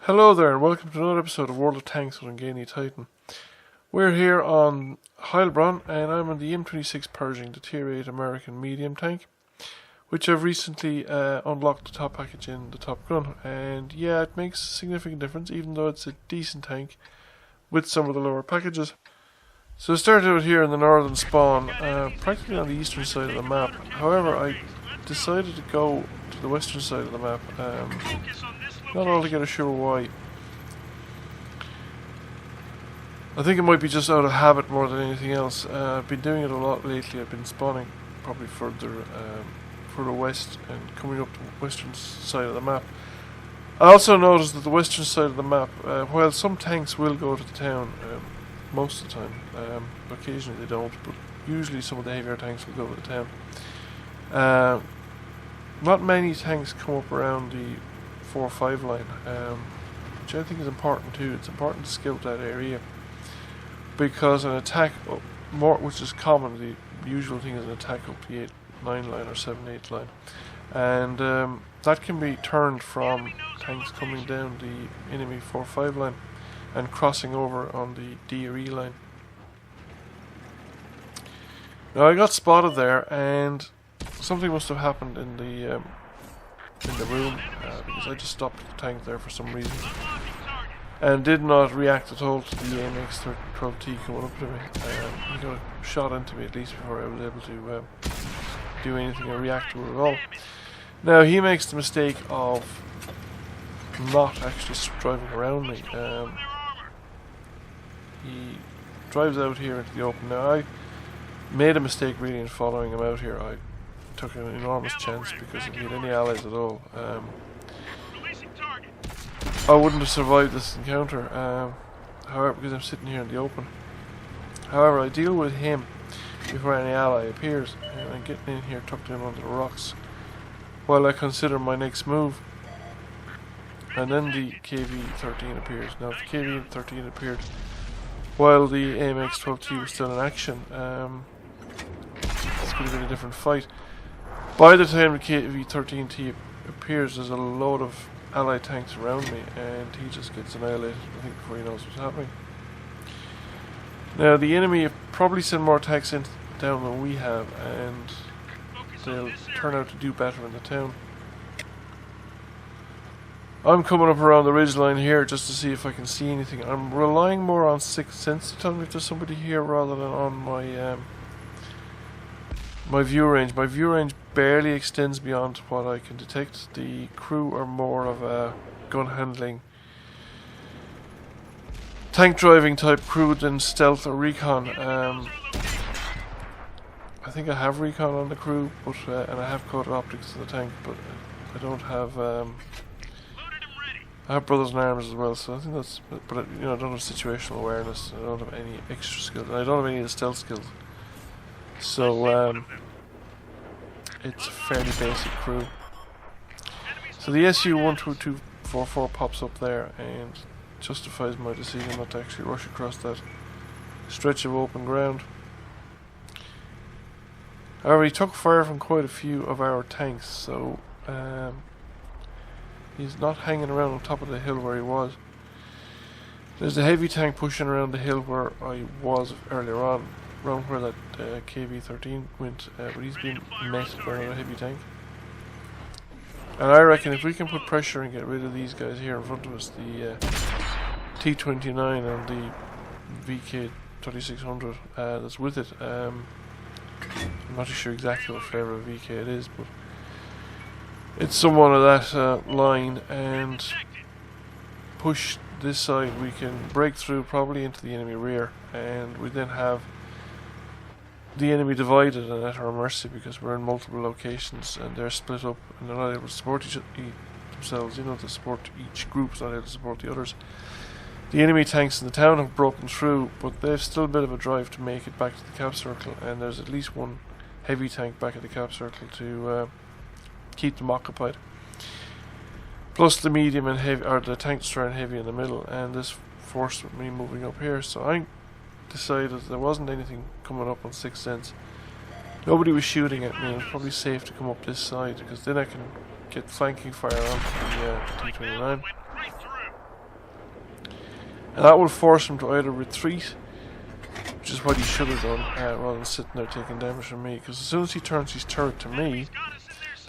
Hello there and welcome to another episode of World of Tanks with Ungainly Titan. We're here on Heillbronn and I'm on the M26 Pershing, the Tier 8 American medium tank, which I've recently unlocked the top package in the Top Gun, and yeah, it makes a significant difference even though it's a decent tank with some of the lower packages. So I started out here in the northern spawn, practically on the eastern side of the map. However, I decided to go to the western side of the map. Not altogether sure why. I think it might be just out of habit more than anything else. I've been doing it a lot lately. I've been spawning probably further west and coming up the western side of the map. I also noticed that the western side of the map, while some tanks will go to the town most of the time, occasionally they don't, but usually some of the heavier tanks will go to the town. Not many tanks come up around the 4 or 5 line, which I think is important too. It's important to scout that area because an attack which is common, the usual thing is an attack up the 8-9 line or 7-8 line, and that can be turned from tanks coming down the enemy 4-5 line and crossing over on the D or E line. Now I got spotted there and something must have happened in the room, because I just stopped the tank there for some reason and did not react at all to the M26 coming up to me. He got a shot into me at least before I was able to do anything or react to it at all. Now he makes the mistake of not actually driving around me. He drives out here into the open. Now I made a mistake really in following him out here. I took an enormous chance because if he had any allies at all, I wouldn't have survived this encounter. However, because I'm sitting here in the open. However, I deal with him before any ally appears, and I'm getting in here tucked in under the rocks while I consider my next move. And then the KV-13 appears. Now, if the KV-13 appeared while the AMX-12T was still in action, this could have been a different fight. By the time the KV-13T appears, there's a load of allied tanks around me, and he just gets annihilated, I think, before he knows what's happening. Now, the enemy have probably sent more tanks down than we have, and they'll turn out to do better in the town. I'm coming up around the ridgeline here just to see if I can see anything. I'm relying more on sixth sense to tell me if there's somebody here rather than on my my view range. My view range barely extends beyond what I can detect. The crew are more of a gun handling, tank driving type crew than stealth or recon. I think I have recon on the crew, but and I have coated optics to the tank, but I don't have. I have brothers in arms as well, so I think that's. But you know, I don't have situational awareness. I don't have any extra skills, and I don't have any of the stealth skills. So it's a fairly basic crew. So the SU-12244 pops up there and justifies my decision not to actually rush across that stretch of open ground. However, he took fire from quite a few of our tanks, so he's not hanging around on top of the hill where he was. There's a heavy tank pushing around the hill where I was earlier on, around where that KV-13 went, but he's been met by another heavy tank. And I reckon if we can put pressure and get rid of these guys here in front of us, the T-29 and the VK-3600 that's with it, I'm not too sure exactly what flavour of VK it is, but it's someone of that line, and push this side, we can break through probably into the enemy rear, and we then have the enemy divided and at our mercy because we're in multiple locations and they're split up and they're not able to support themselves. You know, to support each group is not able to support the others. The enemy tanks in the town have broken through, but they've still a bit of a drive to make it back to the cap circle, and there's at least one heavy tank back at the cap circle to keep them occupied. Plus the medium and heavy, or the tank destroyer and heavy in the middle, and this forced with me moving up here. So I decided there wasn't anything coming up on sixth sense. Nobody was shooting at me. It was probably safe to come up this side because then I can get flanking fire onto the T-29. And that will force him to either retreat, which is what he should have done, rather than sitting there taking damage from me. Because as soon as he turns his turret to me,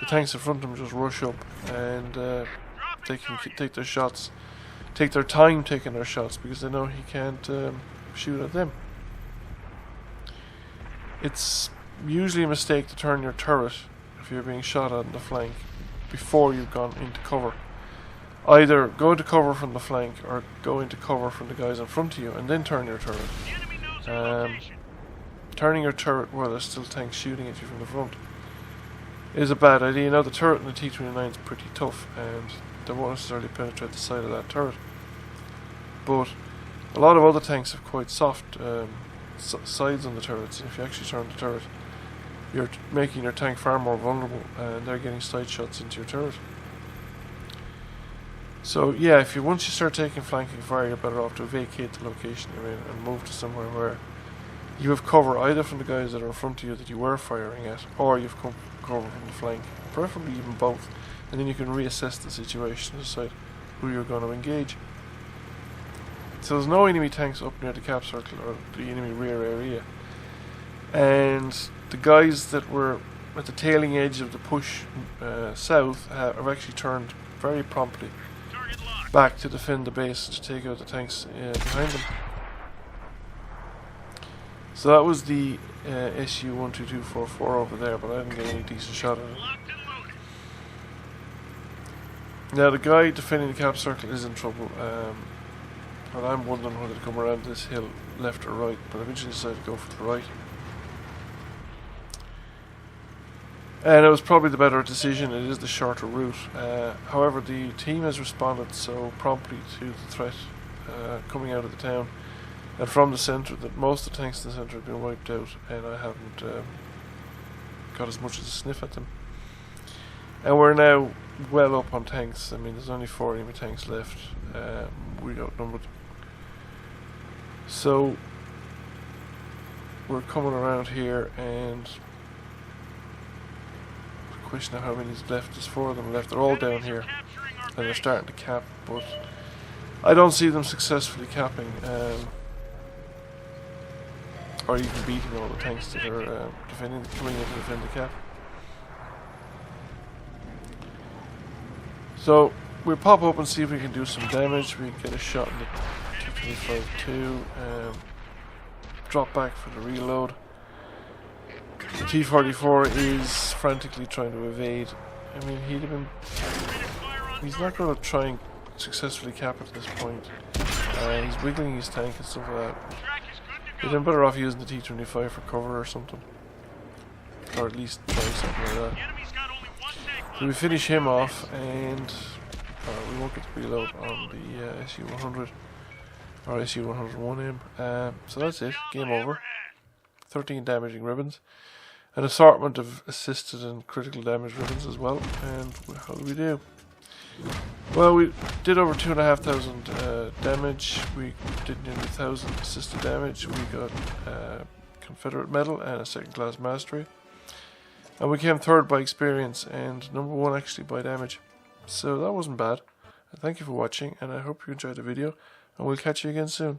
the tanks in front of him just rush up, and they can take their shots, take their time taking their shots, because they know he can't shoot at them. It's usually a mistake to turn your turret if you're being shot at on the flank before you've gone into cover. Either go into cover from the flank or go into cover from the guys in front of you and then turn your turret. Turning your turret while there's still tanks shooting at you from the front is a bad idea. Now the turret in the T-29 is pretty tough and they won't necessarily penetrate the side of that turret, but a lot of other tanks have quite soft sides on the turrets, and if you actually turn the turret, you're making your tank far more vulnerable and they're getting side shots into your turret. So yeah, once you start taking flanking fire, you're better off to vacate the location you're in and move to somewhere where you have cover either from the guys that are in front of you that you were firing at, or you've come cover from the flank, preferably even both, and then you can reassess the situation and decide who you're going to engage. So there's no enemy tanks up near the cap circle or the enemy rear area, and the guys that were at the tailing edge of the push south have actually turned very promptly back to defend the base to take out the tanks behind them. So that was the SU-12244 over there, but I didn't get any decent shot at it. Now the guy defending the cap circle is in trouble, and I'm wondering whether to come around this hill left or right, but I eventually decided to go for the right. And it was probably the better decision. It is the shorter route. However, the team has responded so promptly to the threat coming out of the town and from the centre that most of the tanks in the centre have been wiped out, and I haven't got as much as a sniff at them. And we're now well up on tanks. I mean, there's only 4 enemy tanks left. We outnumbered. So we're coming around here, and question of how many is left. There's 4 of them left. They're all down here and they're starting to cap, but I don't see them successfully capping or even beating all the tanks that are coming in to defend the cap. So we'll pop up and see if we can do some damage. We can get a shot in the T-25-2, drop back for the reload. The T-44 is frantically trying to evade. I mean, he's not going to try and successfully cap at this point. He's wiggling his tank and stuff like that. He'd been better off using the T-25 for cover or something. Or at least try something like that. So we finish him off, and we won't get the reload on the SU-100 or SU-101M. So that's it. Game over. 13 damaging ribbons. An assortment of assisted and critical damage ribbons as well. And how did we do? Well, we did over 2,500 damage. We did nearly 1,000 assisted damage. We got Confederate medal and a 2nd class mastery. And we came 3rd by experience and number 1 actually by damage. So that wasn't bad. Thank you for watching, and I hope you enjoyed the video, and we'll catch you again soon.